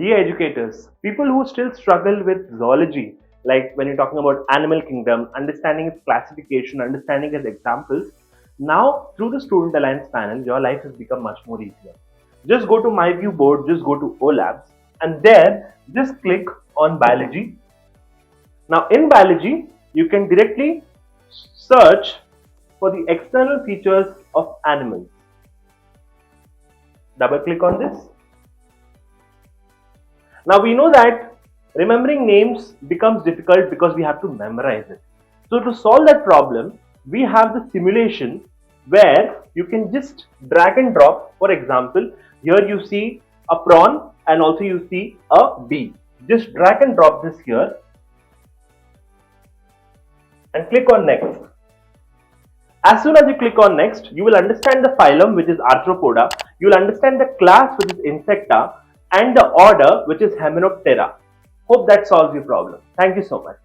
Dear educators, people who still struggle with zoology, like when you're talking about animal kingdom, understanding its classification, understanding its examples, now through the Student Alliance panel, your life has become much more easier. Just go to My ViewBoard, just go to Olabs, and there just click on biology. Now in biology, you can directly search for the external features of animals. Double click on this. Now we know that remembering names becomes difficult because we have to memorize it. So to solve that problem, we have the simulation where you can just drag and drop. For example, here you see a prawn and also you see a bee. Just drag and drop this here and click on next. As soon as you click on next, you will understand the phylum, which is Arthropoda. You will understand the class, which is Insecta, and the order, which is Hymenoptera. Hope that solves your problem. Thank you so much.